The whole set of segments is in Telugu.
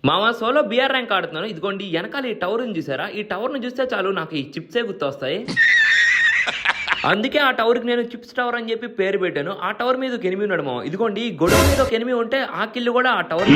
మామ సోలో బిఆర్ ర్యాంక్ ఆడుతున్నాను. ఇదిగోండి వెనకాల ఈ టవర్ ని చూసారా? ఈ టవర్ ను చూస్తే చాలు నాకు ఈ చిప్సే గుర్తొస్తాయి. అందుకే ఆ టవర్ కి నేను చిప్స్ టవర్ అని చెప్పి పేరు పెట్టాను. ఆ టవర్ మీద ఒక ఎనిమి ఉన్నాడు మామ. ఇదిగోండి గొడవ మీద ఒక ఎనిమి ఉంటే ఆ కిల్లు కూడా ఆ టవర్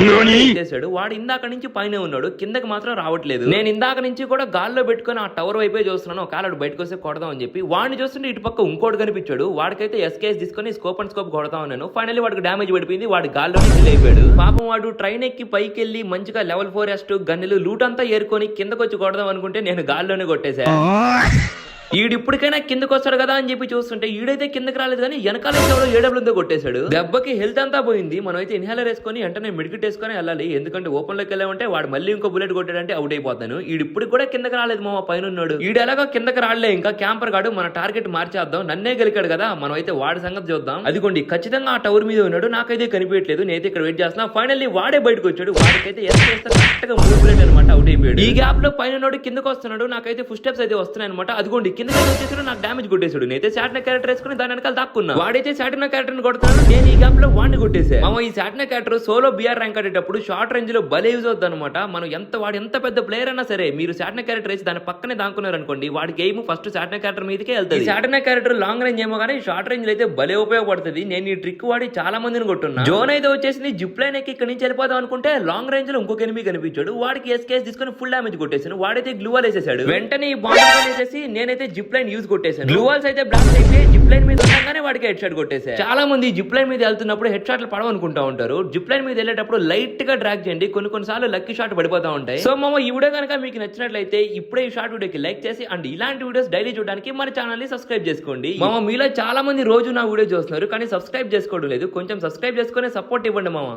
చేశాడు. వాడు ఇందాక నుంచి పైన ఉన్నాడు, కిందకి మాత్రం రావట్లేదు. నేను ఇందాక నుంచి కూడా గాల్లో పెట్టుకుని ఆ టవర్ వైపే చూస్తున్నాను. ఒకవేళ బయటకు వస్తే కొడదాం అని చెప్పి వాడిని చూస్తుంటే ఇటు పక్క ఇంకోటి కనిపించాడు. వాడికైతే ఎస్కేఎస్ తీసుకొని స్కోప్ అండ్ స్కోప్ కొడతా ఉన్నాను. ఫైనల్లీ వాడికి డ్యామేజ్ పడిపోయింది. వాడి గాల్లో కిల్ అయిపోయాడు. పాపం వాడు ట్రైన్ ఎక్కి పైకి వెళ్ళి మంచిగా లెవెల్ 4 ఎస్ట్ గన్నులు లూట్ అంతా ఏరుకొని కిందకి వచ్చి కొడదాం అనుకుంటే నేను గాల్లోనే కొట్టేశా. ఈడిప్పటికైనా కిందకు వస్తాడు కదా అని చెప్పి చూస్తుంటే ఈడైతే కిందకి రాలేదు, కానీ వెనకాల ఎవడో ఏడబ్ల్యూతో కొట్టేశాడు. దెబ్బకి హెల్త్ అంతా పోయింది. మనం అయితే ఇన్హేలర్ వేసుకొని వెంటనే మెడికిట్ వేసుకొని వెళ్ళాలి. ఎందుకంటే ఓపెన్ లోకి వెళ్ళామంటే వాడు మళ్ళీ ఇంకో బుల్లెట్ కొట్టాడంటే అవుట్ అయిపోతాను. ఈడిప్పుడు కూడా కిందకి రాలేదు మా పైన ఉన్నాడు. ఈడు ఎలాగో కిందకి రాలే. ఇంకా క్యాంపర్ గాడు మన టార్గెట్ మార్చేద్దాం, నన్నే గెలికాడు కదా, మనం అయితే వాడి సంగతి చూద్దాం. అదిగోండి ఖచ్చితంగా ఆ టవర్ మీద ఉన్నాడు. నాకైతే కనిపించట్లేదు. నేనైతే ఇక్కడ వెయిట్ చేస్తున్నా. ఫైనల్లీ వాడే బయటకు వచ్చాడు. వాడికైతే కరెక్ట్ గా 3 బుల్లెట్ అనమాట, అవుట్ అయిపోయాడు. ఈ గ్యాప్ లో పైన ఉన్నాడు కిందకు వస్తున్నాడు. నాకైతే ఫుల్ స్టెప్స్ అయితే వస్తున్నాయి అనమాట. అదిగోండి కిందకి వచ్చేసాడు. నాకు డామేజ్ కొట్టేశాడు. నేనైతే సాటినా క్యారెక్టర్ వేసుకుని దాని వెనకాల దాక్కున్నా. వాడైతే సాటినా క్యారెక్టర్ ని కొడుతున్నాడు. నేను ఈ గ్యాప్ లో వాడిని కొట్టేసా. ఈ సాటినా క్యారెక్టర్ సోలో బిఆర్ ర్యాంక్ ఆడేటప్పుడు షార్ట్ రేంజ్ లో భలే యూజ్ అవుతుంది అనమాట. మనం వాడు ఎంత పెద్ద ప్లేయర్ అయినా సరే మీరు సాటినా క్యారెక్టర్ వేసి దాని పక్కనే దాక్కున్నారు అనుకోండి, వాడి గేమ్ ఫస్ట్ సాటినా క్యారెక్టర్ మీదకే వెళ్తుంది. సాటినా క్యారెక్టర్ లాంగ్ రేంజ్ ఏమో కానీ షార్ట్ రేంజ్ లో అయితే భలే ఉపయోగపడుతుంది. నేను ఈ ట్రిక్ వాడి చాలా మందిని కొట్టున్నా. జోన్ అయితే వచ్చేసింది. జిప్ లైన్ ఎక్కి ఇక్కడ నుంచి వెళ్ళిపోదాం అనుకుంటే లాంగ్ రేంజ్ లో ఇంకొక ఎనిమి కనిపించాడు. వాడికి ఎస్కేఎస్ తీసుకుని ఫుల్ డామేజ్ కొట్టేసాను. వాడైతే గ్లూవాల్ వేసేసాడు. వెంటనే ఈ బాంబ్ వేసేసి నేనైతే జిప్ లైన్ యూజ్ కొట్టేసాను. గ్లూవాల్స్ అయితే బ్లాస్ట్ అయిపోయి జిప్ లైన్ మీద ఉండగానే వాడికి హెడ్ షాట్ కొట్టేసారు. చాలా మంది జిప్ లైన్ మీద వెళ్తున్నప్పుడు హెడ్ షాట్లు పడవనుకుంటా ఉంటారు. జిప్ లైన్ మీద వెళ్ళేటప్పుడు లైట్ గా డ్రాగ్ చేయండి. కొన్నిసార్లు లక్కీ షాట్ పడిపోతా ఉంటాయి. సో మామ ఈ వీడియో కనుక మీకు నచ్చినట్లయితే ఇప్పుడే ఈ షార్ట్ వీడియోకి లైక్ చేసి అండ్ ఇలాంటి వీడియోస్ డైలీ చూడడానికి మన ఛానల్ ని సబ్స్క్రైబ్ చేసుకోండి. మామ మీలో చాలా మంది రోజు నా వీడియో చూస్తున్నారు కానీ సబ్స్క్రైబ్ చేసుకోవడం లేదు. కొంచెం సబ్స్క్రైబ్ చేసుకుని సపోర్ట్ ఇవ్వండి మామ.